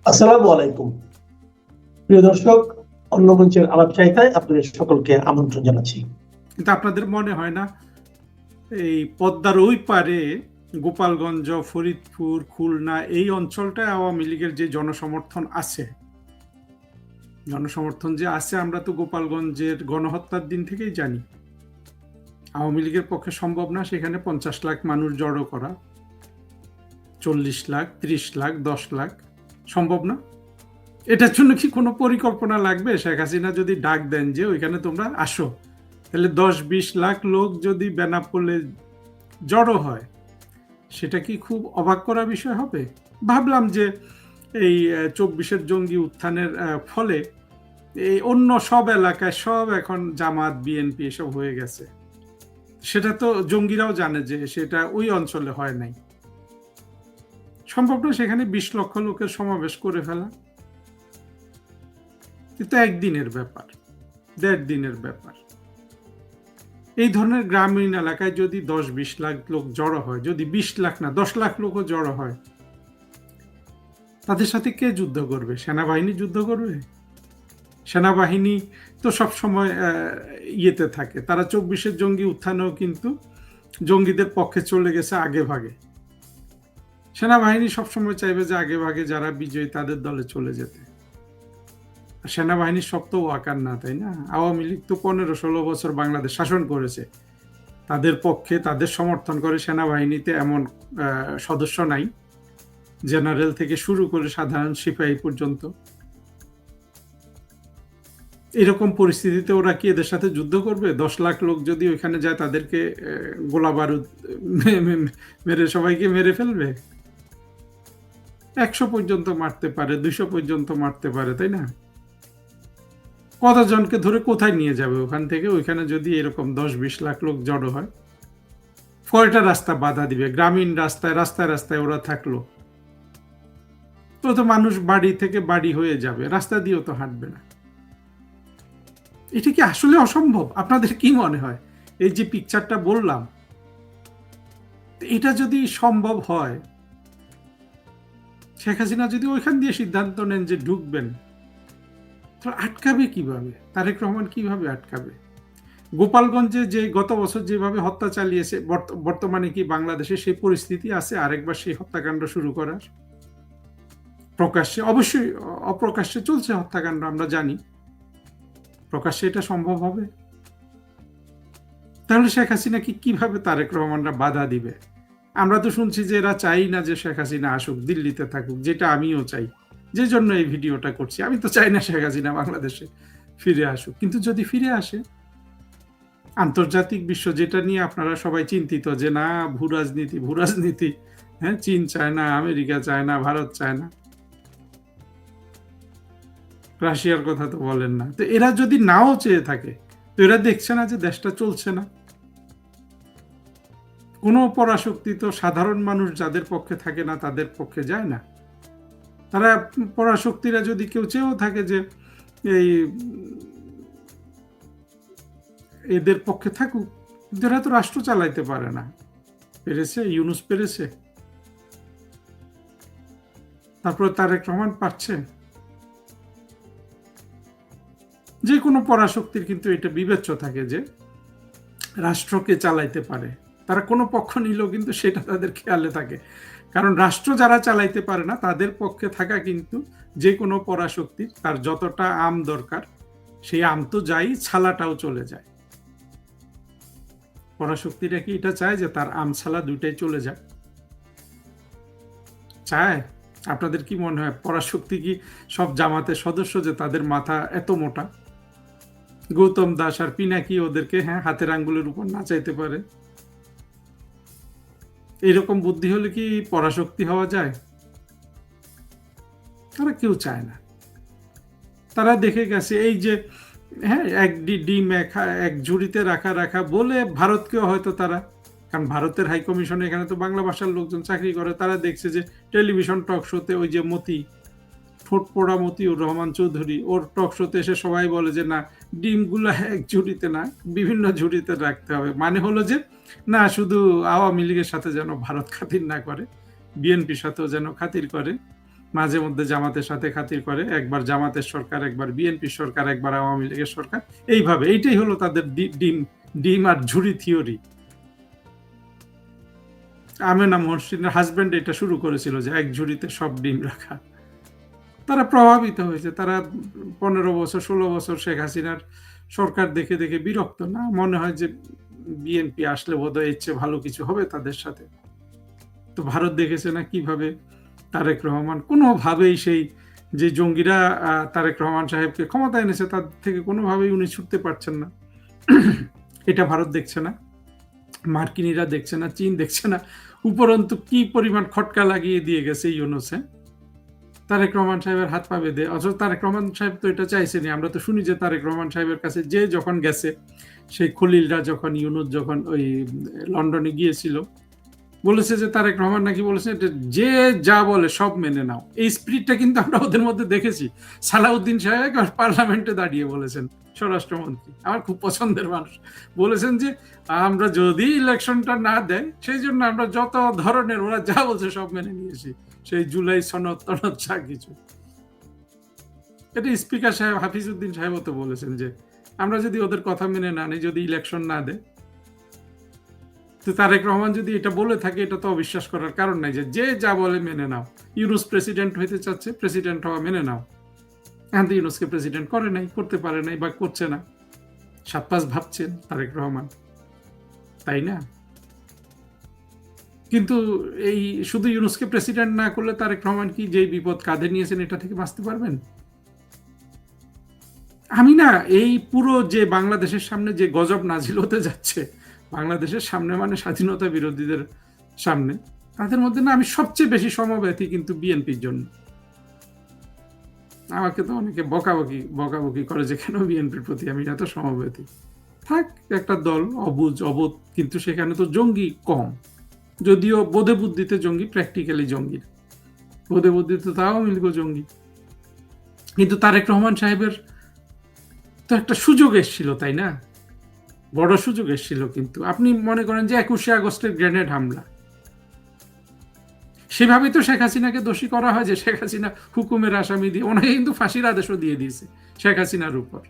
আসসালামু আলাইকুম। প্রিয় দর্শক, অন্য মঞ্চের আলাপচারিতায় আপনাদের সকলকে আমন্ত্রণ জানাচ্ছি। কিন্তু আপনাদের মনে হয় না এই পদ্মার ওই পারে গোপালগঞ্জ, ফরিদপুর, খুলনা এই অঞ্চলটায় আওয়ামী লীগের যে জনসমর্থন আছে, আমরা তো গোপালগঞ্জের গণহত্যার দিন থেকেই জানি আওয়ামী লীগের পক্ষে সম্ভব না সেখানে 50 লাখ মানুষ জড়ো করা, 40 লাখ, 30 লাখ, 10 লাখ সম্ভব না। এটার জন্য কি কোনো পরিকল্পনা লাগবে? শেখ হাসিনা যদি ডাক দেন যে ওইখানে তোমরা আসো, তাহলে 10-20 লাখ লোক যদি বেনাপোলে জড়ো হয়, সেটা কি খুব অবাক করা বিষয় হবে? ভাবলাম যে এই 24-এর জঙ্গি উত্থানের ফলে এই অন্য সব এলাকায় সব এখন জামাত, বিএনপি এসব হয়ে গেছে। সেটা তো জঙ্গিরাও জানে যে সেটা ওই অঞ্চলে হয় নাই। সম্ভব না সেখানে 20 লক্ষ লোকের সমাবেশ করে ফেলা। কিন্তু একদিনের ব্যাপার, 1.5 দিনের ব্যাপার। এই ধরনের গ্রামীণ এলাকায় যদি 10-20 লাখ লোক জড়ো হয়, যদি 20 লাখ না 10 লাখ লোকও জড়ো হয়, তাদের সাথে কে যুদ্ধ করবে? সেনাবাহিনী যুদ্ধ করবে? সেনাবাহিনী তো সবসময় ইয়েতে থাকে। তারা 24-এর জঙ্গি উত্থানেও কিন্তু জঙ্গিদের পক্ষে চলে গেছে আগে ভাগে। সেনাবাহিনী সবসময় চাইবে যে আগে ভাগে যারা বিজয়ী তাদের দলে চলে যেতে। সেনাবাহিনীর সব তো ওয়াকার না, তাই না? আওয়ামী লীগ তো 15-16 বছর বাংলাদেশ শাসন করেছে। তাদের পক্ষে, তাদের সমর্থন করে সেনাবাহিনীতে এমন সদস্য নাই, জেনারেল থেকে শুরু করে সাধারণ সিপাহী পর্যন্ত। এরকম পরিস্থিতিতে ওরা কি এদের সাথে যুদ্ধ করবে? 10 লাখ লোক যদি ওইখানে যায়, তাদেরকে গোলা বারুদ মেরে সবাইকে মেরে ফেলবে? 100 পর্যন্ত মারতে পারে, 200 পর্যন্ত মারতে পারে, তাই না? কতজনকে ধরে কোথায় নিয়ে যাবে ওখান থেকে? ওইখানে যদি এরকম 10-20 লাখ লোক জড়ো হয়, কয়টা রাস্তা বাধা দিবে? গ্রামীণ রাস্তায় রাস্তায় রাস্তায় ওরা থাকলো, তো মানুষ বাড়ি থেকে বাড়ি হয়ে যাবে, রাস্তা দিয়েও তো হাঁটবে না। এটা কি আসলে অসম্ভব? আপনাদের কি মনে হয়? এই যে পিকচারটা বললাম, এটা যদি সম্ভব হয়, শেখ হাসিনা যদি ওইখান দিয়ে সিদ্ধান্ত নেন যে ঢুকবেন, তো আটকাবে কিভাবে? তারেক রহমান কিভাবে আটকাবে? গোপালগঞ্জে যে গত বছর যেভাবে হত্যা চালিয়েছে, বর্তমানে কি বাংলাদেশে সেই পরিস্থিতি আছে আরেকবার সেই হত্যাকাণ্ড শুরু করার? প্রকাশ্যে অবশ্যই, অপ্রকাশ্যে চলছে হত্যাকাণ্ড, আমরা জানি। প্রকাশ্যে এটা সম্ভব হবে? তাহলে শেখ হাসিনা কিভাবে তারেক রহমানরা বাধা দিবে? আমরা তো শুনছি যে এরা চাই না যে শেখ হাসিনা আসুক, দিল্লিতে থাকুক, যেটা আমিও চাই, যে জন্য এই ভিডিওটা করছি। আমি তো চাই না শেখ হাসিনা বাংলাদেশে ফিরে আসুক, কিন্তু যদি ফিরে আসে, আন্তর্জাতিক বিশ্ব যেটা নিয়ে আপনারা সবাই চিন্তিত যে না ভূ রাজনীতি, হ্যাঁ, চীন চায় না, আমেরিকা চায় না, ভারত চায় না, রাশিয়ার কথা তো বলেন না, তো এরা যদি নাও চেয়ে থাকে, তো এরা দেখছে না যে দেশটা চলছে না? কোনো পরাশক্তি তো সাধারণ মানুষ যাদের পক্ষে থাকে না তাদের পক্ষে যায় না। তারা পরাশক্তিরা যদি কেউ চেয়েও থাকে যে এই এদের পক্ষে থাকুক, এরা তো রাষ্ট্র চালাইতে পারে না। পেরেছে? ইউনূস পেরেছে? তারপরে তারেক রহমান পারছে? যে কোনো পরাশক্তির কিন্তু এটা বিবেচ্য থাকে যে রাষ্ট্রকে চালাইতে পারে। তারা কোনো পক্ষ নিলেও কিন্তু সেটা তাদের খেয়ালে থাকে, কারণ রাষ্ট্র যারা চালাইতে পারে না তাদের পক্ষে থাকা কিন্তু যে কোনো পরাশক্তির, তার যতটা আম দরকার সেই আম তো যাই, ছালাটাও চলে যায়। পরাশক্তিরা কি এটা চায় যে তার আম ছালা দুইটাই চলে যায়? চায়? আপনাদের কি মনে হয় পরাশক্তি কি সব জামাতের সদস্য যে তাদের মাথা এত মোটা? গৌতম দাস আর পিনাকি ওদেরকে হাতের আঙ্গুলের উপর নাচাইতে পারে? এইরকম বুদ্ধি হলে কি পরাশক্তি হওয়া যায়? তারা কেউ চায় না। তারা দেখে গেছে এই যে এক ডিম এক ঝুড়িতে রাখা বলে ভারতকেও হয়তো তারা, কারণ ভারতের হাই কমিশনে এখানে তো বাংলা ভাষার লোকজন চাকরি করে, তারা দেখছে যে টেলিভিশন টক শোতে ওই যে ঠোঁট পোড়া মতিউর রহমান চৌধুরী, ওর টক শোতে এসে সবাই বলে যে না, ডিমগুলো এক ঝুড়িতে না, বিভিন্ন ঝুড়িতে রাখতে হবে। মানে হলো যে না, শুধু আওয়ামী লীগের সাথে যেন ভারত খাতির না করে, বিএনপির সাথেও যেন খাতির করে, মাঝে মধ্যে জামাতের সাথে খাতির করে, একবার জামাতের সরকার, একবার বিএনপির সরকার, একবার আওয়ামী লীগের সরকার, এইভাবে। এইটাই হলো তাদের ডিম ডিম আর ঝুড়ি থিওরি। আমেনা মহসিনের হাজবেন্ড এটা শুরু করেছিল, যে এক ঝুড়িতে সব ডিম রাখা। তারা প্রভাবিত হয়েছে, তারা 15 বছর 16 বছর শেখ হাসিনার সরকার দেখে দেখে বিরক্ত, না মনে হয় যে বিএনপি আসলে বোধহয় এর চেয়ে ভালো কিছু হবে তাদের সাথে। তো ভারত দেখেছে না কিভাবে তারেক রহমান কোনোভাবেই সেই যে জঙ্গিরা তারেক রহমান সাহেবকে ক্ষমতা এনেছে তার থেকে কোনোভাবেই উনি ছুটতে পারছেন না। এটা ভারত দেখছে না, মার্কিনীরা দেখছে না, চীন দেখছে না, উপরন্তু কি পরিমাণ খটকা লাগিয়ে দিয়ে গেছে ইউনূসে তারেক রহমান সাহেবের হাত পা বেঁধে। অথচ তারেক রহমান সাহেব তো এটা চাইছেনি। আমরা তো শুনি যে তারেক রহমান সাহেবের কাছে যে যখন গেছে, সেই খলিলরা যখন, ইউনূস যখন ওই লন্ডনে গিয়েছিল, বলেছে যে তারেক রহমান নাকি বলেছে যে যা বলে সব মেনে নাও। এই স্পিরিটটা কিন্তু আমরা ওদের মধ্যে দেখেছি। সালাউদ্দিন সাহেব পার্লামেন্টে দাঁড়িয়ে বলেছেন, স্বরাষ্ট্রমন্ত্রী, আমার খুব পছন্দের মানুষ, বলেছেন যে আমরা যদি ইলেকশনটা না দেয় সেই জন্য আমরা যত ধরনের ওরা যা বলছে সব মেনে নিয়েছি, সেই জুলাই সনদ টনদ যা কিছু। এটা স্পিকার সাহেব হাফিজউদ্দিন সাহেবও তো বলেছেন যে আমরা যদি ওদের কথা মেনে না নিই, যদি ইলেকশন না দেয়, তো তারেক রহমান যদি এটা বলে থাকে, এটা তো অবিশ্বাস করার কারণ নাই যে যে যা বলে মেনে নাও। ইউনূস প্রেসিডেন্ট হইতে চাচ্ছে, প্রেসিডেন্ট হওয়া মেনে নাও। এখন তো ইউনূসকে প্রেসিডেন্ট করে নাই, করতে পারে নাই, বা করছে না। 7-5 ভাবছেন তারেক রহমান, তাই না? কিন্তু এই শুধু ইউনূসকে প্রেসিডেন্ট না করলে তারেক রহমান কি যে বিপদ কাঁধে নিয়েছেন এটা থেকে বাঁচতে পারবেন? আমি না এই পুরো যে বাংলাদেশের সামনে যে গজব নাজিল হতে যাচ্ছে, বাংলাদেশের সামনে মানে স্বাধীনতা বিরোধীদের সামনে, তাদের মধ্যে না আমি সবচেয়ে বেশি সমব্যথী কিন্তু বিএনপির জন্য। আমাকে তো অনেকে বকাবকি করে যে কেন বিএনপির প্রতি আমি এত সমব্যথী। থাক, একটা দল, অবুঝ অবোধ, কিন্তু সেখানে তো জঙ্গি কম। যদিও বোধে বুদ্ধিতে জঙ্গি, প্র্যাকটিক্যালি জঙ্গি। বোধে বুদ্ধিতে তাও মিলব জঙ্গি। কিন্তু তারেক রহমান সাহেবের তো একটা সুযোগ এসেছিল, তাই না? বড় সুযোগ এসেছিল। কিন্তু আপনি মনে করেন যে 21শে আগস্টের গ্রেনেড হামলা, সেভাবেই তো শেখ হাসিনাকে দোষী করা হয় যে শেখ হাসিনা হুকুমের আসামি দিয়ে, ওনাকে কিন্তু ফাঁসির আদেশও দিয়ে দিয়েছে শেখ হাসিনার উপর।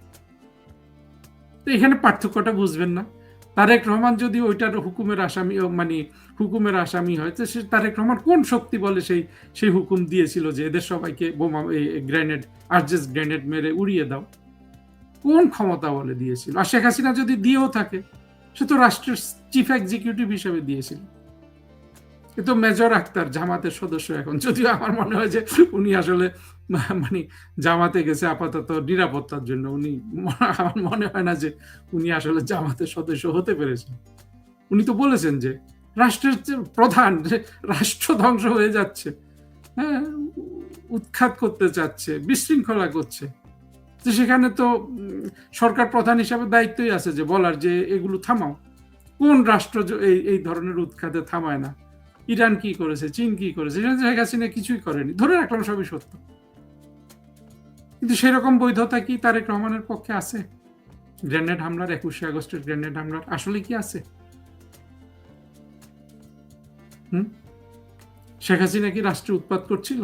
তো এখানে পার্থক্যটা বুঝবেন না। তারেক রহমান যদি ওইটার হুকুমের আসামি, মানে হুকুমের আসামি হয়, তো সে তারেক রহমান কোন শক্তি বলে সেই হুকুম দিয়েছিল যে এদের সবাইকে বোমা, গ্রেনেড, আর্জেস গ্রেনেড মেরে উড়িয়ে দাও? কোন ক্ষমতা বলে দিয়েছিল? আর শেখ হাসিনা যদি দিয়েও থাকে, সে তো রাষ্ট্রের চিফ এক্সিকিউটিভ হিসেবে দিয়েছিল। এ তো মেজর আক্তার জামাতের সদস্য এখন, যদিও আমার মনে হয় যে উনি আসলে মানে জামাতে গেছে আপাতত নিরাপত্তার জন্য। উনি, আমার মনে হয় না যে উনি আসলে জামাতের সদস্য হতে পেরেছেন। উনি তো বলেছেন যে রাষ্ট্রের প্রধান, রাষ্ট্র ধ্বংস হয়ে যাচ্ছে, হ্যাঁ, উৎখাত করতে চাচ্ছে, বিশৃঙ্খলা করছে, তো সেখানে তো সরকার প্রধান হিসাবে দায়িত্বই আছে যে বলার যে এগুলো থামাও। কোন রাষ্ট্র এই ধরনের উৎখাতে থামায় না? ইরান কি করেছে, চীন কি করেছে? শেখ হাসিনা কিছুই করেনি, ধরে রাখলাম সবই সত্য, কিন্তু সেরকম বৈধতা কি তারেক রহমানের পক্ষে আছে? গ্রেনেড হামলার, 21শে আগস্টের গ্রেনেড হামলার আসলে কি আছে? শেখ হাসিনা কি রাষ্ট্রে উৎপাত করছিল?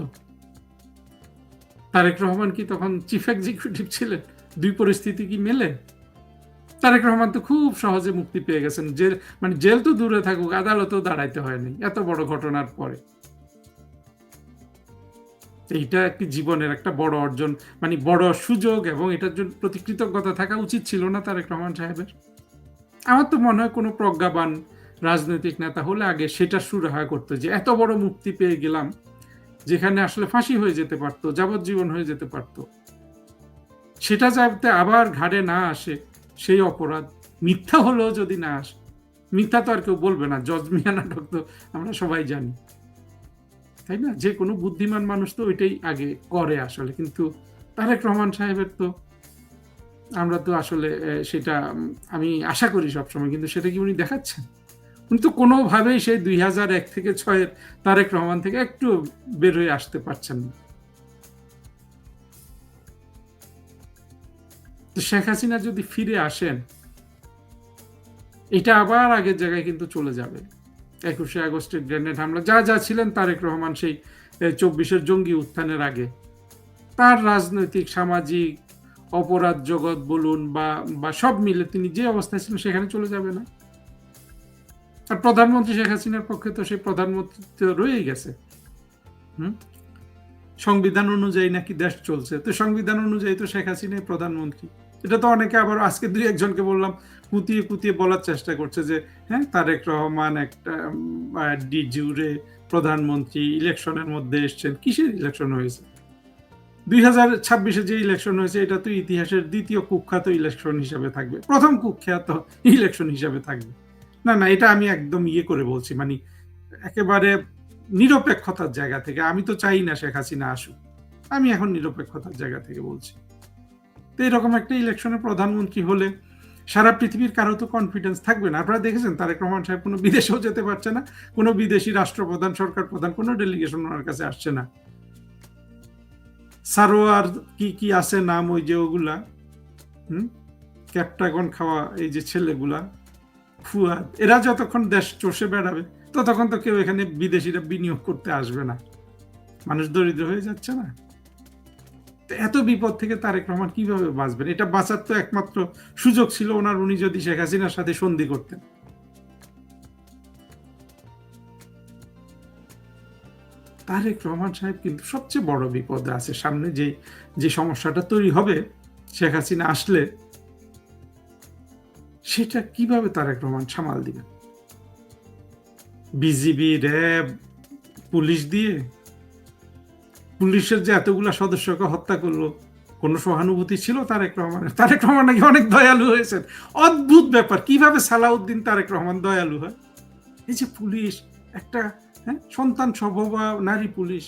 তারেক রহমান কি তখন চিফ এক্সিকিউটিভ ছিলেন? দুই পরিস্থিতি কি মেলে? তারেক রহমান তো খুব সহজে মুক্তি পেয়ে গেছেন। জেল তো দূরে থাকুক, আদালতেও দাঁড়াইতে হয়নি এত বড় ঘটনার পরে। এইটা একটি জীবনের একটা বড় অর্জন, মানে বড় সুযোগ, এবং এটার জন্য প্রতি কৃতজ্ঞতা থাকা উচিত ছিল না তারেক রহমান সাহেবের? আমার তো মনে হয় কোনো প্রজ্ঞাবান রাজনৈতিক নেতা হলে আগে সেটা সুরাহা করতো, যে এত বড় মুক্তি পেয়ে গেলাম, যেখানে আসলে ফাঁসি হয়ে যেতে পারতো, যাবজ্জীবন হয়ে যেতে পারতো, সেটা যাতে আবার ঘাড়ে না আসে, সেই অপরাধ মিথ্যা হলেও যদি না আসে। মিথ্যা তো আর কেউ বলবে না, জজ মিয়া নাটক তো আমরা সবাই জানি, তাই না? যে কোনো বুদ্ধিমান মানুষ তো ওইটাই আগে করে আসলে। কিন্তু তারেক রহমান সাহেবের তো আমরা তো আসলে সেটা আমি আশা করি সবসময়, কিন্তু সেটা কি উনি দেখাচ্ছেন? উনি তো কোনোভাবেই সেই 2001 থেকে 6-এর তারেক রহমান থেকে একটু বের হয়ে আসতে পারছেন না। তো শেখ হাসিনা যদি ফিরে আসেন, এটা আবার আগের জায়গায় কিন্তু চলে যাবে। 21শে আগস্টের গ্রেনেড হামলা, যা যা ছিলেন তারেক রহমান সেই 24-এর জঙ্গি উত্থানের আগে, তার রাজনৈতিক সামাজিক অপরাধ জগৎ বলুন বা সব মিলে তিনি যে অবস্থায় ছিলেন সেখানে চলে যাবে না। আর প্রধানমন্ত্রী শেখ হাসিনার পক্ষে তো সেই প্রধানমন্ত্রী রয়েই গেছে। সংবিধান অনুযায়ী নাকি দেশ চলছে, তো সংবিধান অনুযায়ী তো শেখ হাসিনাই প্রধানমন্ত্রী। এটা তো অনেকে আবার আজকে 2-1 জনকে বললাম কুতিয়ে কুতিয়ে বলার চেষ্টা করছে যে হ্যাঁ তারেক রহমান একটা ডি জুরে প্রধানমন্ত্রী, ইলেকশনের মধ্যে এসছেন। কিসের ইলেকশন হয়েছে? 2026-এ যে ইলেকশন হয়েছে এটা তো ইতিহাসের দ্বিতীয় কুখ্যাত ইলেকশন হিসাবে থাকবে, প্রথম কুখ্যাত ইলেকশন হিসাবে থাকবে না। না, এটা আমি একদম করে বলছি, মানে একেবারে নিরপেক্ষতার জায়গা থেকে। আমি তো চাই না শেখ হাসিনা আসুক, আমি এখন নিরপেক্ষতার জায়গা থেকে বলছি। তো এরকম একটা ইলেকশনে প্রধানমন্ত্রী হলে সারা পৃথিবীর কারো তো কনফিডেন্স থাকবে না। আপনারা দেখেছেন তারেক রহমান সাহেব কোনো বিদেশেও যেতে পারছে না, কোনো বিদেশি রাষ্ট্রপ্রধান, সরকার প্রধান কোনো ডেলিগেশন ওনার কাছে আসছে না। সারোয়ার কি আছে নাম, ওই যে ওগুলা ক্যাপটাগন খাওয়া এই যে ছেলেগুলা, ফুয়াদ, এরা যতক্ষণ দেশ চষে বেড়াবে ততক্ষণ তো কেউ এখানে বিদেশিরা বিনিয়োগ করতে আসবে না। মানুষ দরিদ্র হয়ে যাচ্ছে না? এত বিপদ থেকে তারেক রহমান কিভাবে বাঁচবেন? এটা বাঁচার তো একমাত্র সুযোগ ছিল ওনার, উনি যদি শেখ হাসিনার সাথে সন্ধি করতেন। তারেক রহমান সাহেব কিন্তু সবচেয়ে বড় বিপদে আছে। সামনে যে সমস্যাটা তৈরি হবে শেখ হাসিনা আসলে, সেটা কিভাবে তারেক রহমান সামাল দিবেন? বিজিবি, র্যাব, পুলিশ দিয়ে? পুলিশের যে এতগুলা সদস্যকে হত্যা করলো, কোন সহানুভূতি ছিল তারেক রহমানের? তারেক রহমান নাকি অনেক দয়ালু হয়েছেন। অদ্ভুত ব্যাপার, কিভাবে সালাউদ্দিন তারেক রহমান দয়ালু হয়? এই যে পুলিশ, একটা সন্তান সভবা নারী পুলিশ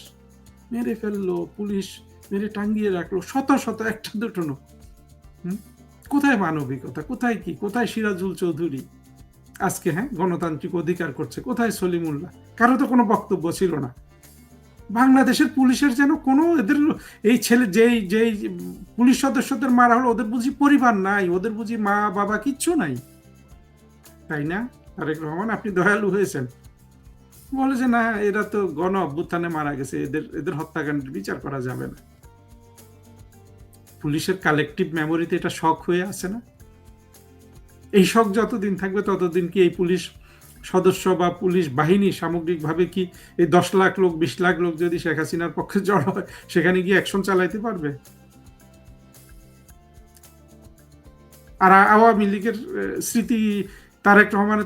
মেরে ফেললো, পুলিশ মেরে টাঙ্গিয়ে রাখলো, শত শত, একটা দুটো না। কোথায় মানবিকতা? কোথায় কি? কোথায় সিরাজুল চৌধুরী আজকে গণতান্ত্রিক অধিকার করছে? কোথায় সলিমুল্লাহ? কারো তো কোনো বক্তব্য ছিল না। বাংলাদেশের পুলিশের যেন কোনো, এদের এই ছেলে যেই পুলিশ সদস্যদের মারা হলো, ওদের বুঝি পরিবার নাই, ওদের বুঝি মা বাবা কিচ্ছু নাই, তাই না? তারেক রহমান আপনি দয়ালু হয়েছেন, বলে যে না এরা তো গণ অভ্যুত্থানে মারা গেছে, এদের হত্যাকাণ্ডের বিচার করা যাবে না। পুলিশের কালেকটিভ মেমোরিতে এটা শক হয়ে আছে না? এই শক যতদিন থাকবে ততদিন কি এই পুলিশ সদস্য বা পুলিশ বাহিনী সামগ্রিকভাবে কি এই 10 লাখ লোক 20 লাখ লোক যদি শেখ হাসিনার পক্ষে জড় হয় সেখানে গিয়ে অ্যাকশন চালাইতে পারবে? আর আওয়ামী লীগের স্মৃতি, তারেক রহমান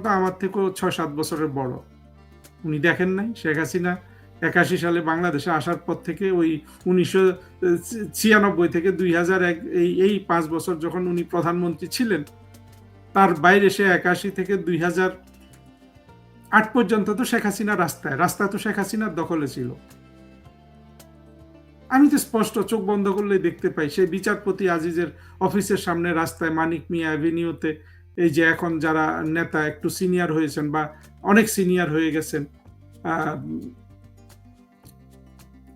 তো আমার থেকেও 6-7 বছরের বড়। উনি দেখেন নাই শেখ হাসিনা 81 সালে বাংলাদেশে আসার পর থেকে, ওই 1996 থেকে 2001 এই 5 বছর যখন উনি প্রধানমন্ত্রী ছিলেন, তার বাইরে সে 81 থেকে 2008 পর্যন্ত তো শেখ হাসিনা রাস্তা তো শেখ হাসিনার দখলে ছিল। আমি তো স্পষ্ট চোখ বন্ধ করলেই দেখতে পাই সেই বিচারপতি আজিজের অফিসের সামনে রাস্তায়, মানিক মিয়া অ্যাভিনিউতে, এই যে এখন যারা নেতা একটু সিনিয়র হয়েছেন বা অনেক সিনিয়র হয়ে গেছেন,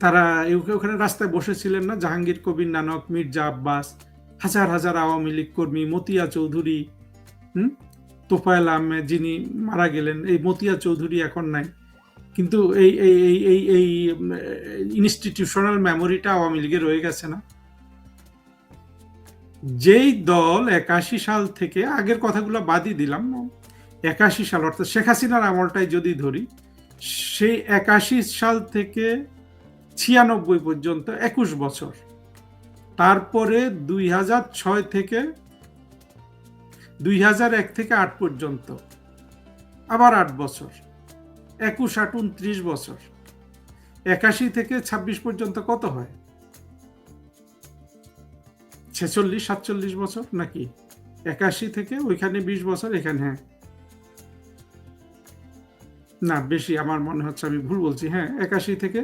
তারা ওখানে রাস্তায় বসেছিলেন না? জাহাঙ্গীর কবির নানক, মির্জা আব্বাস, হাজার হাজার আওয়ামী লীগ কর্মী, মতিয়া চৌধুরী, তোফায়েল আহমেদ যিনি মারা গেলেন, এই মতিয়া চৌধুরী এখন নাই, কিন্তু এই ইনস্টিটিউশনাল মেমোরিটা আওয়ামী লীগের রয়ে গেছে না? যেই দল 81 সাল থেকে, আগের কথাগুলো বাদই দিলাম, 81 সাল অর্থাৎ শেখ হাসিনার আমলটাই যদি ধরি, সেই 81 সাল থেকে 96 পর্যন্ত 21 বছর, তারপরে 2006 থেকে 2001 থেকে 8 পর্যন্ত আবার 8 বছর, 21, 8, 29 বছর। 81 থেকে 26 পর্যন্ত কত হয়? 46-47 বছর নাকি? 81 থেকে ওইখানে 20 বছর, এখানে না বেশি, আমার মনে হচ্ছে আমি ভুল বলছি। 81 থেকে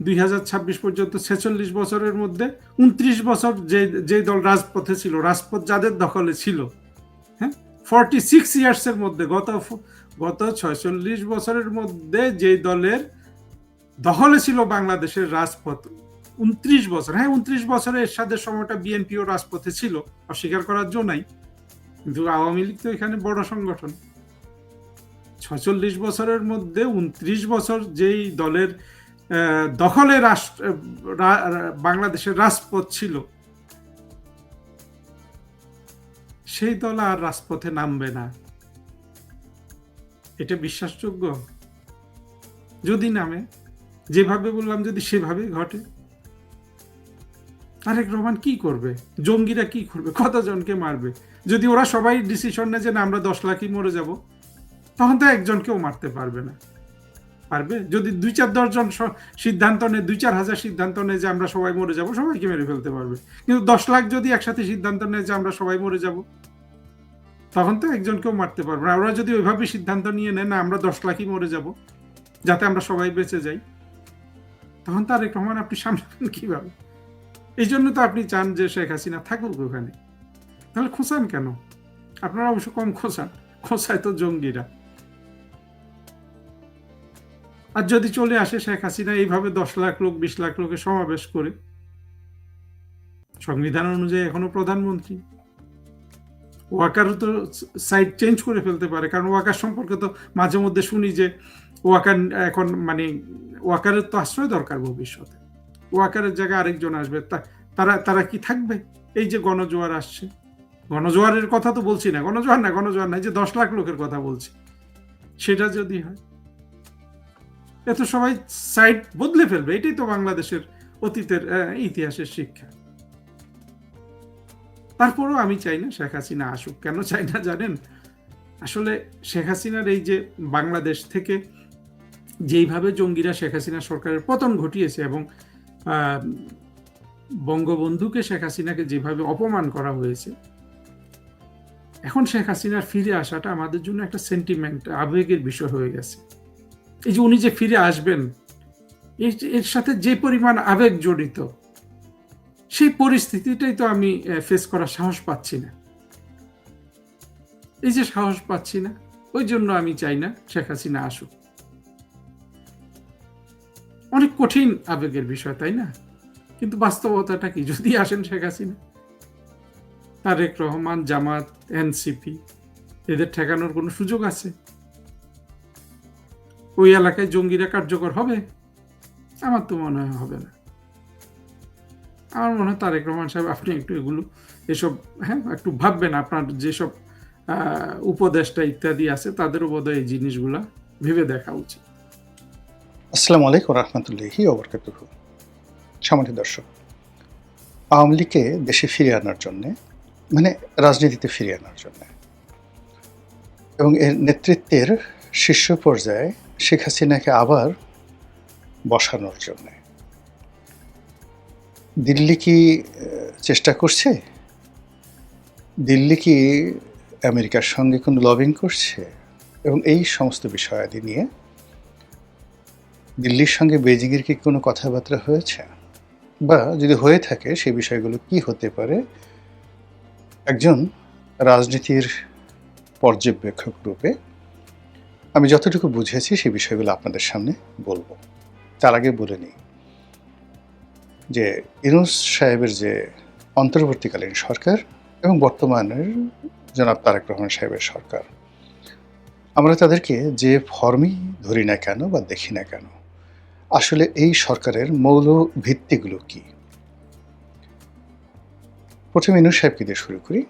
2026 পর্যন্ত 46 বছরের মধ্যে 29 বছর যে দল রাজপথে ছিল, রাজপথ যাদের দখলে ছিল, 46 ইয়ার্সের মধ্যে, গত 46 বছরের মধ্যে যে দলের দখলে ছিল বাংলাদেশের রাজপথ, 29 বছর। 29 বছরের এরশাদের সময়টা বিএনপিও রাজপথে ছিল, অস্বীকার করার জন্য নাই, কিন্তু আওয়ামী লীগ তো এখানে বড় সংগঠন। 46 বছরের মধ্যে 29 বছর যেই দলের দখলে বাংলাদেশের রাজপথ ছিল, সেই দল আর রাজপথে নামবে না, এটা বিশ্বাসযোগ্য? যদি নামে, যেভাবে বললাম যদি সেভাবেই ঘটে, তারেক রহমান কি করবে? জঙ্গিরা কি করবে? কতজনকে মারবে? যদি ওরা সবাই ডিসিশন নেয় যে না আমরা 10 লাখই মরে যাব, তখন তো একজনকেও মারতে পারবে না। পারবে? যদি 2-4-10 জন সিদ্ধান্ত নেয়, 2-4 হাজার সিদ্ধান্ত নেয় যে আমরা সবাই মরে যাব, সবাইকে মেরে ফেলতে পারবে। কিন্তু 10 লাখ যদি একসাথে সিদ্ধান্ত নেয় যে আমরা সবাই মরে যাব, তখন তো একজনকেও মারতে পারবে না। ওরা যদি ওইভাবে সিদ্ধান্ত নিয়ে নেয় না আমরা 10 লাখই মরে যাব, যাতে আমরা সবাই বেঁচে যাই, তখন তারেক রহমান আপনি সামলাবেন কিভাবে? এই জন্য তো আপনি চান যে শেখ হাসিনা থাকুক ওখানে। তাহলে খোঁচান কেন? আপনারা অবশ্য কম খোঁচান, খোঁচায় তো জঙ্গিরা। আর যদি চলে আসে শেখ হাসিনা এইভাবে 10 লাখ লোক 20 লাখ লোকের সমাবেশ করে, সংবিধান অনুযায়ী এখনো প্রধানমন্ত্রী, ওয়াকারও তো সাইড চেঞ্জ করে ফেলতে পারে। কারণ ওয়াকার সম্পর্কে তো মাঝে মধ্যে শুনি যে ওয়াকার এখন মানে ওয়াকারের তো আশ্রয় দরকার ভবিষ্যতে, ওয়াকারের জায়গায় আরেকজন আসবে, তারা কি থাকবে? এই যে গণজোয়ার আসছে, গণজোয়ারের কথা তো বলছি না, গণজোয়ার নাই, যে 10 লাখ লোকের কথা বলছি, সেটা যদি হয়, এত সবাই সাইড বদলে ফেলবে। এটাই তো বাংলাদেশের অতীতের ইতিহাসের শিক্ষা। তারপরেও আমি চাই না শেখ হাসিনা আসুক। কেন চাই না জানেন? আসলে শেখ হাসিনার এই যে বাংলাদেশ থেকে যেইভাবে জঙ্গিরা শেখ হাসিনা সরকারের পতন ঘটিয়েছে এবং বঙ্গবন্ধুকে শেখ হাসিনাকে যেভাবে অপমান করা হয়েছে, এখন শেখ হাসিনার ফিরে আসাটা আমাদের জন্য একটা সেন্টিমেন্ট, আবেগের বিষয় হয়ে গেছে। এই যে উনি যে ফিরে আসবেন, এর সাথে যে পরিমাণ আবেগ জড়িত, সেই পরিস্থিতিটাই তো আমি ফেস করার সাহস পাচ্ছি না। এই যে সাহস পাচ্ছি না, ওই জন্য আমি চাই না শেখ হাসিনা আসুক। অনেক কঠিন আবেগের বিষয়, তাই না? কিন্তু বাস্তবতাটা কি? যদি আসেন শেখ হাসিনা, তারেক রহমান, জামাত, এনসিপি, এদের ঠেকানোর কোনো সুযোগ আছে? ওই এলাকায় জঙ্গিরা কার্যকর হবে? আমার তো মনে হয় হবে না। আমার মনে হয় তারেক রহমান সাহেব, আপনি একটু এসব একটু ভাববেন। আপনার যেসব উপদেষ্টা ইত্যাদি আছে, তাদেরও বোধহয় এই জিনিসগুলা ভেবে দেখা উচিত। আসসালামু আলাইকুম রহমতুল্লাহি ওয়া বারাকাতুহু। সম্মানিত দর্শক, আওয়ামী লীগকে দেশে ফিরিয়ে আনার জন্যে, মানে রাজনীতিতে ফিরিয়ে আনার জন্যে এবং এর নেতৃত্বের শীর্ষ পর্যায়ে শেখ হাসিনাকে আবার বসানোর জন্যে দিল্লি কি চেষ্টা করছে? দিল্লি কি আমেরিকার সঙ্গে কোনো লবিং করছে? এবং এই সমস্ত বিষয়াদি নিয়ে দিল্লির সঙ্গে বেজিংয়ের কি কোনো কথাবার্তা হয়েছে? বা যদি হয়ে থাকে, সেই বিষয়গুলো কি হতে পারে? একজন রাজনীতির পর্যবেক্ষক রূপে আমি যতটুকু বুঝেছি সেই বিষয়গুলো আপনাদের সামনে বলবো। তার আগে বলে নিই যে ইউনূস সাহেবের যে অন্তর্বর্তীকালীন সরকার এবং বর্তমানের জনাব তারেক রহমান সাহেবের সরকার, আমরা তাদেরকে যে ফর্মই ধরি না কেন বা দেখি না কেন, আসলে এই সরকারের মৌল ভিত্তিগুলো কি? প্রথমে ইউনূস সাহেবকে দিয়ে শুরু করি।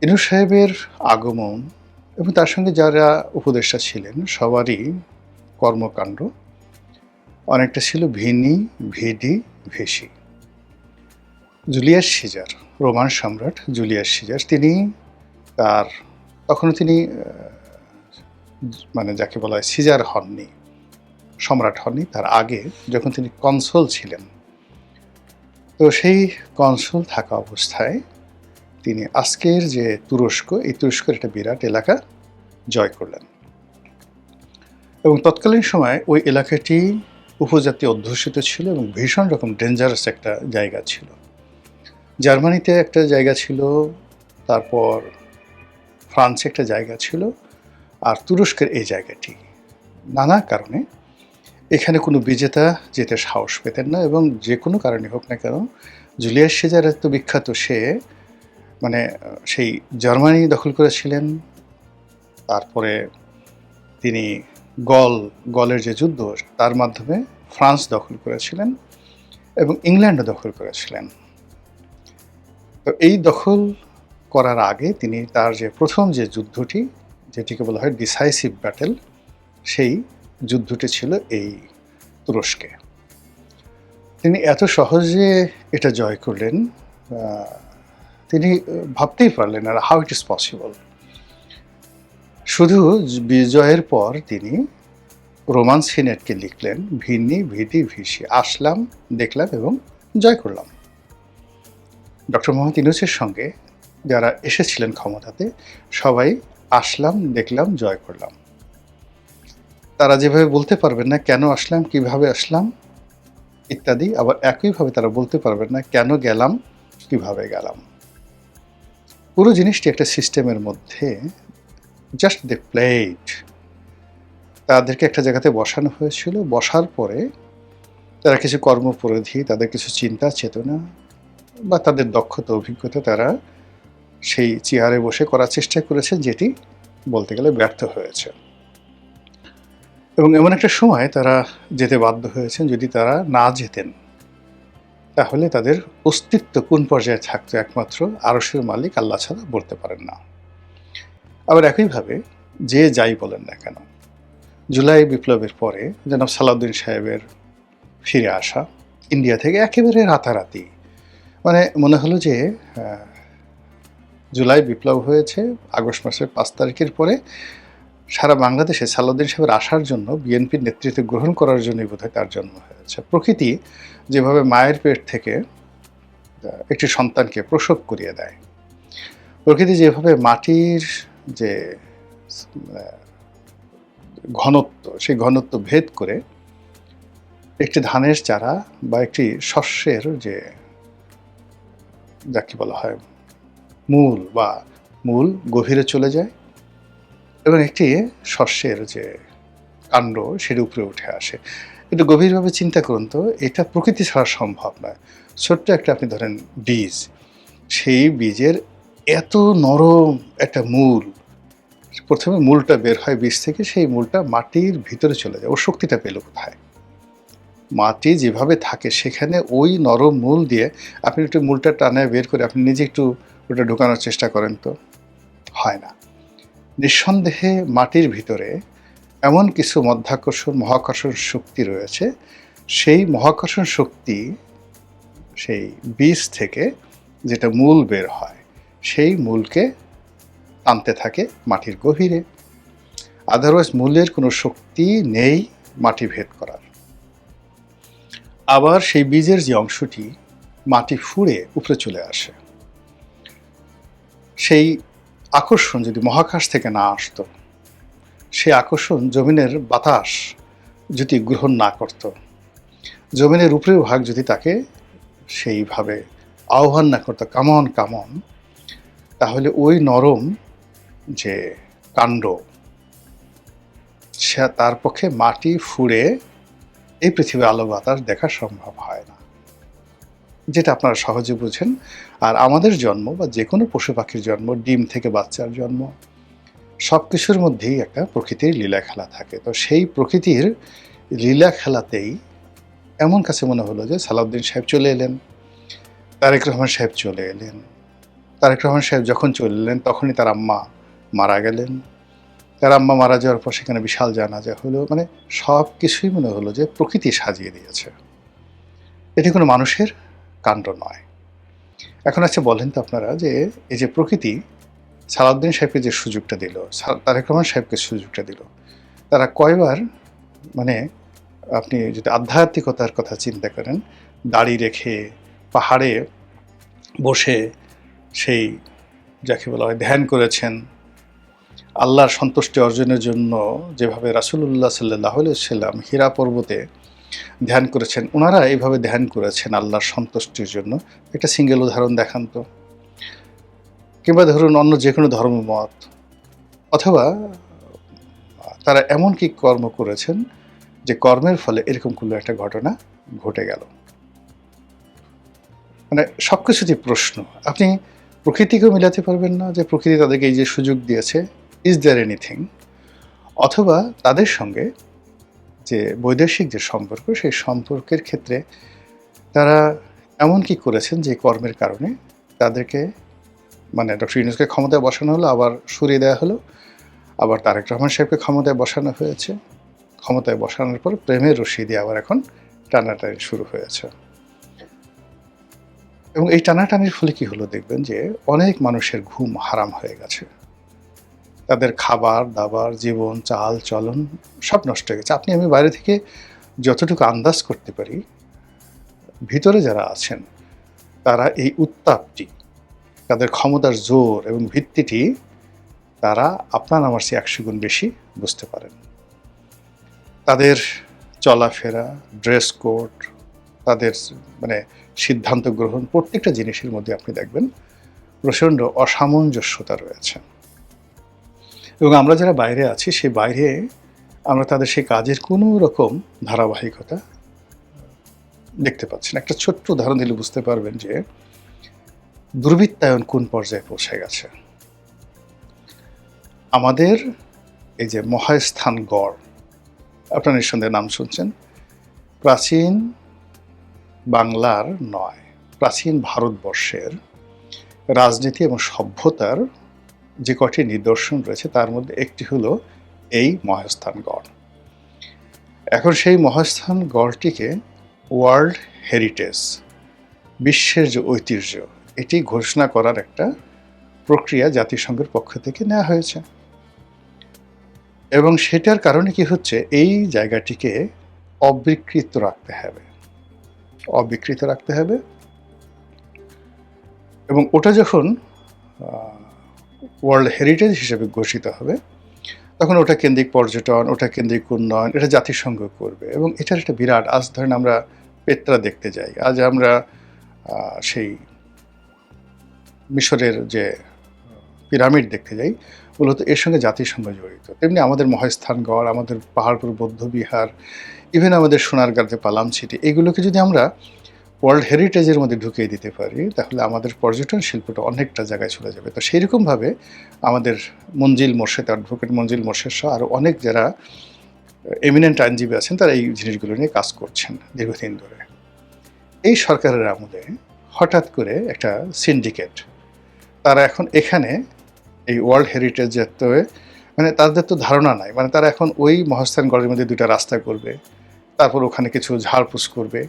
ইউনূস সাহেবের আগমন এবং তার সঙ্গে যারা উপদেষ্টা ছিলেন, সবারই কর্মকাণ্ড অনেকটা ছিল veni vidi ভেসি। Julius caesar, Roman সম্রাট জুলিয়াস সিজার, তিনি তখনও তিনি মানে যাকে বলা হয় সিজার হননি, সম্রাট হননি, তার আগে যখন তিনি কনসুল ছিলেন, তো সেই কনসুল থাকা অবস্থায় তিনি আজকের যে তুরস্ক, এই তুরস্কের একটা বিরাট এলাকা জয় করলেন এবং তৎকালীন সময় ওই এলাকাটি উপজাতি অধ্যুষিত ছিল এবং ভীষণ রকম ডেঞ্জারাস একটা জায়গা ছিল। জার্মানিতে একটা জায়গা ছিল, তারপর ফ্রান্সে একটা জায়গা ছিল, আর তুরস্কের এই জায়গাটি নানা কারণে এখানে কোনো বিজেতা যেতে সাহস পেতেন না। এবং যে কোনো কারণে হোক না কেন, জুলিয়াস সিজার এত বিখ্যাত, সে মানে সেই জার্মানি দখল করেছিলেন, তারপরে তিনি গলের যে যুদ্ধ তার মাধ্যমে ফ্রান্স দখল করেছিলেন এবং ইংল্যান্ডও দখল করেছিলেন। তো এই দখল করার আগে তিনি তার যে প্রথম যে যুদ্ধটি, যেটিকে বলা হয় ডিসাইসিভ ব্যাটেল, সেই যুদ্ধটি ছিল এই তুরস্কে। তিনি এত সহজে এটা জয় করলেন, তিনি ভাবতেই পারলেন না হাউ ইট ইজ পসিবল। শুধু বিজয়ের পর তিনি রোমান সিনেটকে লিখলেন, ভিনি ভিটি ভিসি, আসলাম, দেখলাম এবং জয় করলাম। ডক্টর মোহাম্মদ ইউনূসের সঙ্গে যারা এসেছিলেন ক্ষমতাতে, সবাই আসলাম, দেখলাম, জয় করলাম। তারা যেভাবে বলতে পারবেন না কেন আসলাম, কিভাবে আসলাম ইত্যাদি, আবার একইভাবে তারা বলতে পারবেন না কেন গেলাম, কিভাবে গেলাম। পুরো জিনিসটি একটা সিস্টেমের মধ্যে জাস্ট দে প্লেড। তাদেরকে একটা জায়গাতে বসানো হয়েছিল, বসার পরে তারা কিছু কর্মপরিধি, তাদের কিছু চিন্তা চেতনা বা তাদের দক্ষতা অভিজ্ঞতা তারা সেই চেয়ারে বসে করার চেষ্টা করেছে, যেটি বলতে গেলে ব্যর্থ হয়েছে। এবং এমন একটা সময় তারা যেতে বাধ্য হয়েছেন, যদি তারা না যেতেন তাহলে তাদের অস্তিত্ব কোন পর্যায়ে থাকতো একমাত্র আরশের মালিক আল্লাহ ছাড়া বলতে পারেন না। আবার একইভাবে যে যাই বলেন না কেন, জুলাই বিপ্লবের পরে জনাব সালাউদ্দিন সাহেবের ফিরে আসা ইন্ডিয়া থেকে একেবারে রাতারাতি, মানে মনে হলো যে জুলাই বিপ্লব হয়েছে আগস্ট মাসের 5 তারিখের পরে, সারা বাংলাদেশে সালাউদ্দিন সাহেবের আসার জন্য, বিএনপির নেতৃত্ব গ্রহণ করার জন্যই বোধহয় তার জন্ম হয়েছে। প্রকৃতি যেভাবে মায়ের পেট থেকে একটি সন্তানকে প্রসব করিয়ে দেয়, প্রকৃতি যেভাবে মাটির যে ঘনত্ব, সেই ঘনত্ব ভেদ করে একটি ধানের চারা বা একটি শস্যের যে যাকে বলা হয় মূল গভীরে চলে যায় এবং একটি শস্যের যে কাণ্ড সেটা উপরে উঠে আসে। একটু গভীরভাবে চিন্তা করুন তো, এটা প্রকৃতি ছাড়া সম্ভব নয়। ছোট্ট একটা আপনি ধরেন বীজ, সেই বীজের এত নরম একটা মূল, প্রথমে মূলটা বের হয় বীজ থেকে, সেই মূলটা মাটির ভিতরে চলে যায়। ওর শক্তিটা পেল কোথায়? মাটি যেভাবে থাকে সেখানে ওই নরম মূল দিয়ে আপনি একটু মূলটা টানে বের করে আপনি নিজে একটু ওটা ঢোকানোর চেষ্টা করেন তো, হয় না। নিঃসন্দেহে মাটির ভিতরে এমন কিছু মহাকর্ষণ শক্তি রয়েছে, সেই মহাকর্ষণ শক্তি সেই বীজ থেকে যেটা মূল বের হয়, সেই মূলকে টানতে থাকে মাটির গভীরে। আদারওয়াইজ মূলের কোনো শক্তি নেই মাটি ভেদ করার। আবার সেই বীজের যে অংশটি মাটি ফুঁড়ে উপরে চলে আসে, সেই আকর্ষণ যদি মহাকাশ থেকে না আসতো, সেই আকর্ষণ জমিনের বাতাস যদি গ্রহণ না করত, জমিনের উপরের ভাগ যদি তাকে সেইভাবে আহ্বান না করতো কামন কামন, তাহলে ওই নরম যে কাণ্ড, সে তার পক্ষে মাটি ফুঁড়ে এই পৃথিবীর আলো বাতাস দেখা সম্ভব হয় না, যেটা আপনারা সহজে বুঝেন। আর আমাদের জন্ম বা যে কোনো পশু পাখির জন্ম, ডিম থেকে বাচ্চার জন্ম, সব কিছুর মধ্যেই একটা প্রকৃতির লীলা খেলা থাকে। তো সেই প্রকৃতির লীলা খেলাতেই এমন কাছে মনে হলো যে সালাউদ্দিন সাহেব চলে এলেন, তারেক রহমান সাহেব চলে এলেন। তারেক রহমান সাহেব যখন চলে এলেন তখনই তার আম্মা মারা গেলেন। তার আম্মা মারা যাওয়ার পর সেখানে বিশাল জানাজা হলো। মানে সব কিছুই মনে হলো যে প্রকৃতি সাজিয়ে দিয়েছে, এটি কোনো মানুষের কাণ্ড নয়। এখন আচ্ছা বলেন তো আপনারা, যে এই যে প্রকৃতি সালাউদ্দিন সাহেবকে যে সুযোগটা দিল, তারেক রহমান সাহেবকে সুযোগটা দিল, তারা কয়বার, মানে আপনি যদি আধ্যাত্মিকতার কথা চিন্তা করেন, দাড়ি রেখে পাহাড়ে বসে সেই যাকে বলা হয় ধ্যান করেছেন, আল্লাহর সন্তুষ্টি অর্জনের জন্য যেভাবে রাসূলুল্লাহ সাল্লাল্লাহু আলাইহি সাল্লাম হীরা পর্বতে ধ্যান করেছেন, ওনারা এইভাবে ধ্যান করেছেন আল্লাহর সন্তুষ্টির জন্য। একটা সিঙ্গেল উদাহরণ দেখান তো। কিংবা ধরুন অন্য যে কোনো ধর্মমত, অথবা তারা এমন কি কর্ম করেছেন যে কর্মের ফলে এরকম কোনো একটা ঘটনা ঘটে গেল। মানে সব কিছুতেই প্রশ্ন। আপনি প্রকৃতিকেও মিলাতে পারবেন না যে প্রকৃতি তাদেরকে এই যে সুযোগ দিয়েছে, ইজ দেয়ার এনিথিং? অথবা তাদের সঙ্গে যে বৈদেশিক যে সম্পর্ক, সেই সম্পর্কের ক্ষেত্রে তারা এমন কি করেছেন যে কর্মের কারণে তাদেরকে মানে ডক্টর ইউনূসকে ক্ষমতায় বসানো হলো, আবার সরিয়ে দেওয়া হলো, আবার তারেক রহমান সাহেবকে ক্ষমতায় বসানো হয়েছে। ক্ষমতায় বসানোর পর প্রেমের রশি দিয়ে আবার এখন টানাটানি শুরু হয়েছে। এবং এই টানাটানির ফলে কি হলো দেখবেন যে অনেক মানুষের ঘুম হারাম হয়ে গেছে, তাদের খাবার দাবার, জীবন চাল চলন সব নষ্ট হয়ে গেছে। আপনি আমি বাইরে থেকে যতটুকু আন্দাজ করতে পারি, ভিতরে যারা আছেন তারা এই উত্তাপটি, তাদের ক্ষমতার জোর এবং ভিত্তিটি তারা আপনার আমার চেয়ে 100 গুণ বেশি বুঝতে পারেন। তাদের চলাফেরা, ড্রেস কোড, তাদের মানে সিদ্ধান্ত গ্রহণ, প্রত্যেকটা জিনিসের মধ্যে আপনি দেখবেন প্রচণ্ড অসামঞ্জস্যতা রয়েছে। এবং আমরা যারা বাইরে আছি, সেই বাইরে আমরা তাদের সেই কাজের কোনো রকম ধারাবাহিকতা দেখতে পাচ্ছি না। একটা ছোট্ট উদাহরণ দিলে বুঝতে পারবেন যে দুর্বৃত্তায়ন কোন পর্যায়ে পৌঁছে গেছে। আমাদের এই যে মহাস্থানগড়, আপনারা নিঃসন্দেহে নাম শুনছেন, প্রাচীন বাংলার নয়, প্রাচীন ভারতবর্ষের রাজনীতি এবং সভ্যতার যে কটি নিদর্শন রয়েছে তার মধ্যে একটি হলো এই মহাস্থানগড়। এখন সেই মহাস্থানগড়টিকে ওয়ার্ল্ড হেরিটেজ, বিশ্বের যে ঐতিহ্য, এটি ঘোষণা করার একটা প্রক্রিয়া জাতিসংঘের পক্ষ থেকে নেওয়া হয়েছে। এবং সেটার কারণে কি হচ্ছে, এই জায়গাটিকে অবিকৃত রাখতে হবে, অবিকৃত রাখতে হবে। এবং ওটা যখন ওয়ার্ল্ড হেরিটেজ হিসেবে ঘোষিত হবে, তখন ওটা কেন্দ্রিক পর্যটন, ওটা কেন্দ্রিক উন্নয়ন, এটা জাতিসংঘ করবে। এবং এটার একটা বিরাট, আজ ধরেন আমরা পেত্রা দেখতে যাই, আজ আমরা সেই মিশরের যে পিরামিড দেখতে যাই, মূলত এর সঙ্গে জাতিসংঘ জড়িত। তেমনি আমাদের মহাস্থানগড়, আমাদের পাহাড়পুর বৌদ্ধবিহার, ইভেন আমাদের সোনারগাঁর যে পালাম সিটি, এগুলোকে যদি আমরা ওয়ার্ল্ড হেরিটেজের মধ্যে ঢুকিয়ে দিতে পারি, তাহলে আমাদের পর্যটন শিল্পটা অনেকটা জায়গায় চলে যাবে। তো সেই রকমভাবে আমাদের মঞ্জিল মোর্শেদ, অ্যাডভোকেট মঞ্জিল মোর্শেদ সহ আরও অনেক যারা এমিনেন্ট আইনজীবী আছেন, তারা এই জিনিসগুলো নিয়ে কাজ করছেন দীর্ঘদিন ধরে। এই সরকারের আমলে হঠাৎ করে একটা সিন্ডিকেট, তারা এখন এখানে এই ওয়ার্ল্ড হেরিটেজের তো মানে তাদের তো ধারণা নাই, মানে তারা এখন ওই মহাস্থানগড়ের মধ্যে 2টা রাস্তা করবে, তারপর ওখানে কিছু ঝাড়ফুস করবে,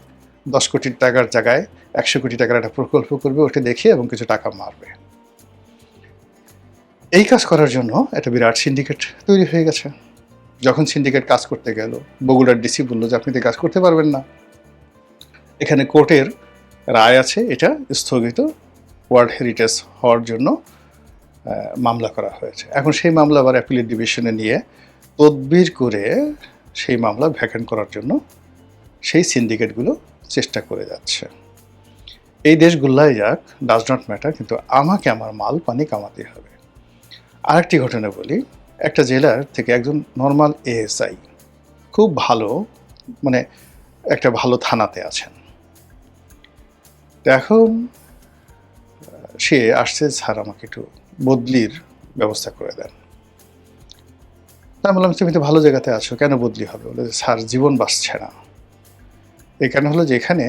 10 কোটি টাকার জায়গায় 100 কোটি টাকার একটা প্রকল্প করবে, ওটা দেখে এবং কিছু টাকা মারবে। এই কাজ করার জন্য একটা বিরাট সিন্ডিকেট তৈরি হয়ে গেছে। যখন সিন্ডিকেট কাজ করতে গেল, বগুড়ার ডিসি বলল যে আপনি তো কাজ করতে পারবেন না, এখানে কোর্টের রায় আছে, এটা স্থগিত, ওয়ার্ল্ড হেরিটেজ হওয়ার জন্য মামলা করা হয়েছে। এখন সেই মামলা আবার অ্যাপিলেট ডিভিশনে নিয়ে তদবির করে সেই মামলা ভ্যাকেন্ট করার জন্য সেই সিন্ডিকেটগুলো চেষ্টা করে যাচ্ছে। এই দেশগুলাই যাক, ডাজ নট ম্যাটার, কিন্তু আমাকে আমার মাল পানি কামাতে হবে। আরেকটি ঘটনা বলি, একটা জেলার থেকে একজন নর্মাল এএসআই, খুব ভালো, মানে একটা ভালো থানাতে আছেন। এখন সে আসছে, স্যার আমাকে একটু বদলির ব্যবস্থা করে দেন। আমি বললাম তুমি তো ভালো জায়গাতে আছো, কেন বদলি হবে? বলে স্যার জীবন বাঁচছে না। এই কারণে হলো যে এখানে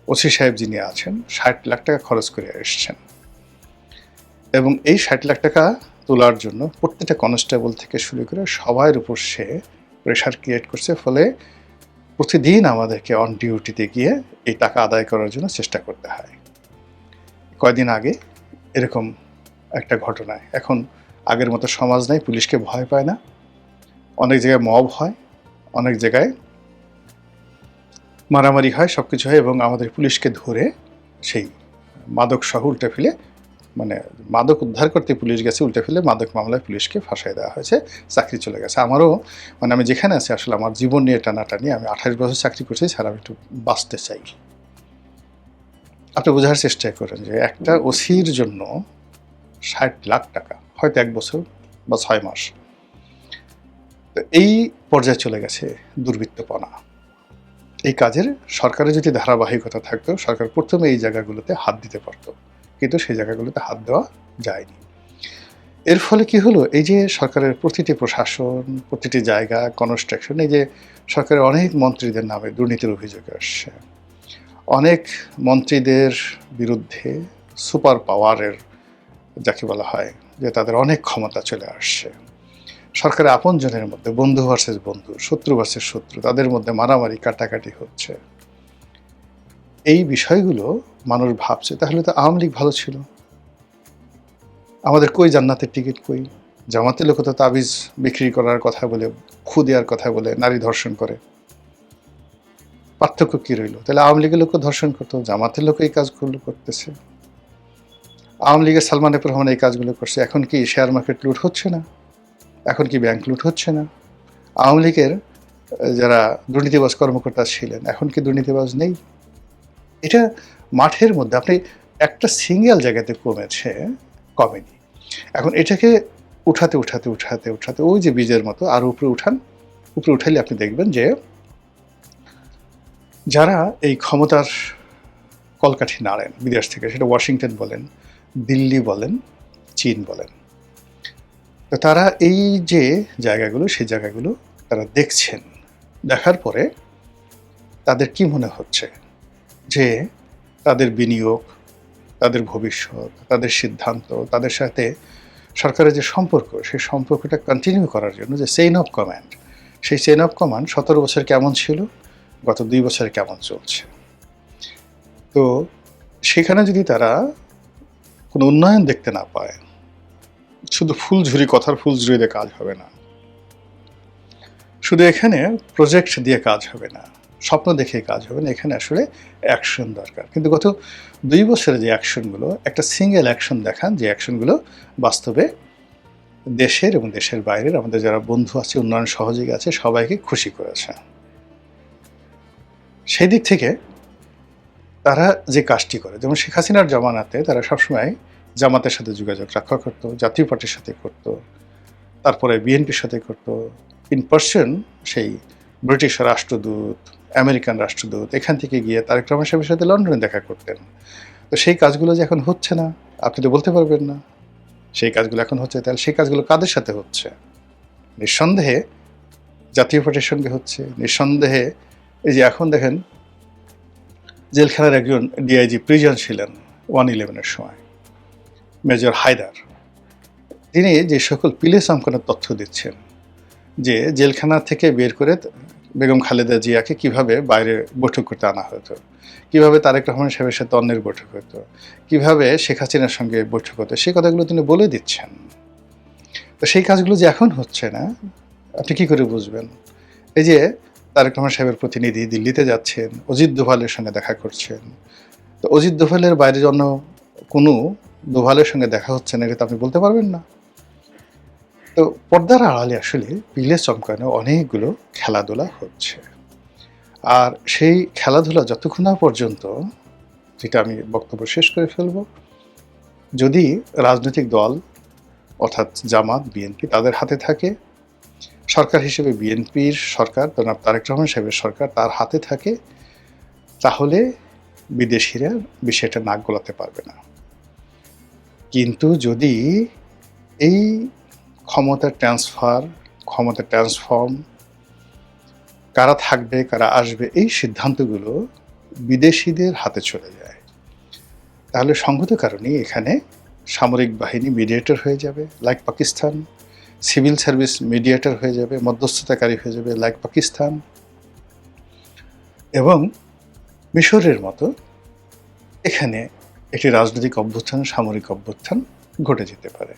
ওসি সাহেব যিনি আছেন 60 লাখ টাকা খরচ করে এসছেন, এবং এই 60 লাখ টাকা তোলার জন্য প্রত্যেকটা কনস্টেবল থেকে শুরু করে সবার উপর সে প্রেশার ক্রিয়েট করছে। ফলে প্রতিদিন আমাদেরকে অন ডিউটিতে গিয়ে এই টাকা আদায় করার জন্য চেষ্টা করতে হয়। কয়দিন আগে এরকম একটা ঘটনায়, এখন আগের মতো সমাজ নাই, পুলিশকে ভয় পায় না, অনেক জায়গায় মব হয়, অনেক জায়গায় মারামারি হয়, সব কিছু হয়, এবং আমাদের পুলিশকে ধরে সেই মাদক সহ উল্টে ফেলে, মানে মাদক উদ্ধার করতে পুলিশ গেছে, উল্টে ফেলে মাদক মামলায় পুলিশকে ফাঁসাই দেওয়া হয়েছে, চাকরি চলে গেছে। আমারও মানে আমি যেখানে আছি আসলে আমার জীবন নিয়ে টানাটানি, আমি 28 বছর চাকরি করছি, স্যার আমি একটু বাঁচতে চাই। আপনি বোঝার চেষ্টা করেন যে একটা ওসির জন্য 60 লাখ টাকা, হয়তো 1 বছর বা 6 মাস, তো এই পর্যায়ে চলে গেছে দুর্বৃত্তপনা। এই কাজের সরকারের যদি ধারাবাহিকতা থাকতো, সরকার প্রথমে এই জায়গাগুলোতে হাত দিতে পারত, কিন্তু সেই জায়গাগুলোতে হাত দেওয়া যায়নি। এর ফলে কি হলো, এই যে সরকারের প্রতিটি প্রশাসন, প্রতিটি জায়গা, কনস্ট্রাকশন, এই যে সরকারের অনেক মন্ত্রীদের নামে দুর্নীতির অভিযোগ আসছে, অনেক মন্ত্রীদের বিরুদ্ধে সুপার পাওয়ারের, যাকে বলা হয় যে তাদের অনেক ক্ষমতা চলে আসছে, সরকারের আপনজনের মধ্যে বন্ধু ভার্সেস বন্ধু, শত্রু ভার্সেস শত্রু, তাদের মধ্যে মারামারি কাটাকাটি হচ্ছে। এই বিষয়গুলো মানুষ ভাবছে তাহলে তো আওয়ামী লীগ ভালো ছিল, আমাদের কই জান্নাতের টিকিট, কই জামাতের লোক তো তাবিজ বিক্রি করার কথা বলে, খু দেওয়ার কথা বলে নারী ধর্ষণ করে, পার্থক্য কি রইল? তাহলে আওয়ামী লীগের লোক ধর্ষণ করতো, জামাতের লোক এই কাজগুলো করতেছে, আওয়ামী লীগের সালমান এফ রহমান এই কাজগুলো করছে। এখন কি শেয়ার মার্কেট লুট হচ্ছে না? এখন কি ব্যাংক লুট হচ্ছে না? আওয়ামী লীগের যারা দুর্নীতিবাজ কর্মকর্তা ছিলেন এখন কি দুর্নীতিবাজ নেই? এটা মাঠের মধ্যে আপনি একটা সিঙ্গেল জায়গাতে কমেনি। এখন এটাকে উঠাতে উঠাতে উঠাতে উঠাতে ওই যে বীজের মতো আরো উপরে উঠান, উপরে উঠাইলে আপনি দেখবেন যে যারা এই ক্ষমতার কলকাঠি নাড়েন বিদেশ থেকে, সেটা ওয়াশিংটন বলেন, দিল্লি বলেন, চীন বলেন, তো তারা এই যে জায়গাগুলো, সেই জায়গাগুলো তারা দেখছেন। দেখার পরে তাদের কি মনে হচ্ছে যে তাদের বিনিয়োগ, তাদের ভবিষ্যৎ, তাদের সিদ্ধান্ত, তাদের সাথে সরকারের যে সম্পর্ক, সেই সম্পর্কটা কন্টিনিউ করার জন্য যে চেইন অফ কমান্ড, সেই চেইন অফ কমান্ড 17 বছর কেমন ছিল, গত 2 বছরে কেমন চলছে। তো সেখানে যদি তারা কোনো উন্নয়ন দেখতে না পায়, শুধু ফুলঝুরি, কথার ফুলঝুরি দিয়ে কাজ হবে না, শুধু এখানে প্রজেক্ট দিয়ে কাজ হবে না, স্বপ্ন দেখে কাজ হবে না, এখানে আসলে অ্যাকশন দরকার। কিন্তু গত 2 বছরে যে অ্যাকশনগুলো, একটা সিঙ্গেল অ্যাকশন দেখান যে অ্যাকশনগুলো বাস্তবে দেশের এবং দেশের বাইরের আমাদের যারা বন্ধু আছে, উন্নয়ন সহযোগী আছে, সবাইকে খুশি করেছে। সেই দিক থেকে তারা যে কাজটি করে, যেমন শেখ হাসিনার জমানাতে তারা সবসময় জামাতের সাথে যোগাযোগ রক্ষা করতো, জাতীয় পার্টির সাথে করত, তারপরে বিএনপির সাথে করত, ইন পার্সন সেই ব্রিটিশ রাষ্ট্রদূত, আমেরিকান রাষ্ট্রদূত এখান থেকে গিয়ে তারেক রহমান সাহেবের সাথে লন্ডনে দেখা করতেন। তো সেই কাজগুলো যে এখন হচ্ছে না, আপনি তো বলতে পারবেন না সেই কাজগুলো এখন হচ্ছে, তাহলে সেই কাজগুলো কাদের সাথে হচ্ছে? নিঃসন্দেহে জাতীয় পার্টির সঙ্গে হচ্ছে, নিঃসন্দেহে এই যে এখন দেখেন জেলখানার একজন ডিআইজি প্রিজন ছিলেন 1/11-এর সময়, মেজর হায়দার, তিনি যে সকল পিলে চমকানোর তথ্য দিচ্ছেন যে জেলখানা থেকে বের করে বেগম খালেদা জিয়াকে কিভাবে বাইরে বৈঠক করতে আনা হতো, কিভাবে তারেক রহমান সাহেবের সাথে অন্যের বৈঠক হতো, কিভাবে শেখ হাসিনার সঙ্গে বৈঠক হতো, সেই কথাগুলো তিনি বলে দিচ্ছেন। তো সেই কাজগুলো যে এখন হচ্ছে না, আপনি কি করে বুঝবেন? এই যে তারেক রহমান সাহেবের প্রতিনিধি দিল্লিতে যাচ্ছেন, অজিত দোভালের সঙ্গে দেখা করছেন, তো অজিত দোভালের বাইরে অন্য কোনো দোভালের সঙ্গে দেখা হচ্ছে না, এটা তো আপনি বলতে পারবেন না। তো পর্দার আড়ালে আসলে পিলে চমকানো অনেকগুলো খেলাধুলা হচ্ছে। আর সেই খেলাধুলা যতক্ষণ না পর্যন্ত, যেটা আমি বক্তব্য শেষ করে ফেলব, যদি রাজনৈতিক দল অর্থাৎ জামাত, বিএনপি তাদের হাতে থাকে, সরকার হিসেবে বিএনপির সরকার, জনাব তারেক রহমান সাহেবের সরকার তার হাতে থাকে, তাহলে বিদেশিরা বিষয়টা নাক গলাতে পারবে না। কিন্তু যদি এই ক্ষমতা ট্রান্সফর্ম, কারা থাকবে কারা আসবে, এই সিদ্ধান্তগুলো বিদেশিদের হাতে চলে যায়, তাহলে সংগত কারণে এখানে সামরিক বাহিনী মিডিয়েটর হয়ে যাবে like Pakistan, civil service mediator হয়ে যাবে, মধ্যস্থতাকারী হয়ে যাবে লাইক পাকিস্তান, এবং মিশরের মতো এখানে একটি রাজনৈতিক অভ্যুত্থান, সামরিক অভ্যুত্থান ঘটে যেতে পারে।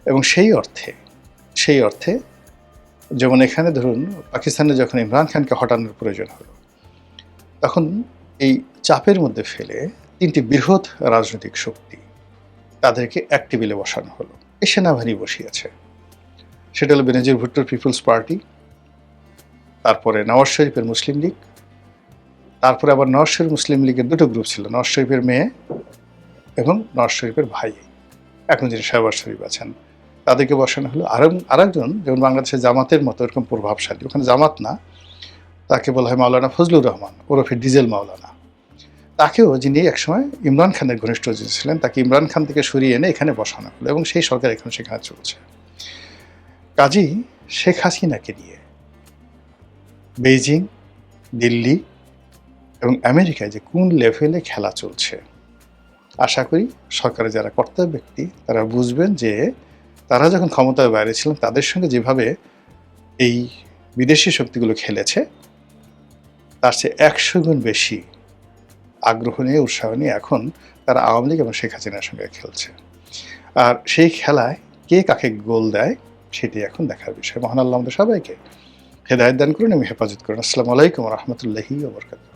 এবং সেই অর্থে যেমন এখানে ধরুন পাকিস্তানে যখন ইমরান খানকে হটানোর প্রয়োজন হলো, তখন এই চাপের মধ্যে ফেলে 3টি বৃহৎ রাজনৈতিক শক্তি তাদেরকে এক টেবিলে বসানো হলো। এই সেনাবাহিনী বসিয়েছে, সেটা হলো বেনজির ভুট্টোর পিপলস পার্টি, তারপরে নওয়াজ শরীফের মুসলিম লীগ, তারপরে আবার নওয়াজ শরীফ মুসলিম লীগের 2টো গ্রুপ ছিল, নওয়াজ শরীফের মেয়ে এবং নওয়াজ শরীফের ভাই, এখন যিনি শাহবাজ শরীফ আছেন, তাদেরকে বসানো হলো। আরেকজন যেমন বাংলাদেশের জামাতের মতো এরকম প্রভাবশালী, ওখানে জামাত না, তাকে বলা হয় মাওলানা ফজলুর রহমান ওরফে ডিজেল মাওলানা। তাকেও, যিনি একসময় ইমরান খানের ঘনিষ্ঠ যে ছিলেন, তাকে ইমরান খান থেকে সরিয়ে এনে এখানে বসানো হলো এবং সেই সরকার এখন সেখানে চলছে। কাজেই শেখ হাসিনাকে নিয়ে বেইজিং, দিল্লি এবং আমেরিকায় যে কোন লেভেলে খেলা চলছে, আশা করি সরকারের যারা কর্তাব্য ব্যক্তি তারা বুঝবেন যে তারা যখন ক্ষমতার বাইরে ছিলেন তাদের সঙ্গে যেভাবে এই বিদেশি শক্তিগুলো খেলেছে, তার চেয়ে 100 গুণ বেশি আগ্রহ নিয়ে, উৎসাহ নিয়ে এখন তারা আওয়ামী লীগ এবং শেখ হাসিনার সঙ্গে খেলছে। আর সেই খেলায় কে কাকে গোল দেয় সেটি এখন দেখার বিষয়। মহান আল্লাহ আমাদের সবাইকে হেদায়েত দান করুন এবং হেফাজত করুন। আসসালামু আলাইকুম ওয়া রাহমাতুল্লাহি ওয়া বারাকাতুহু।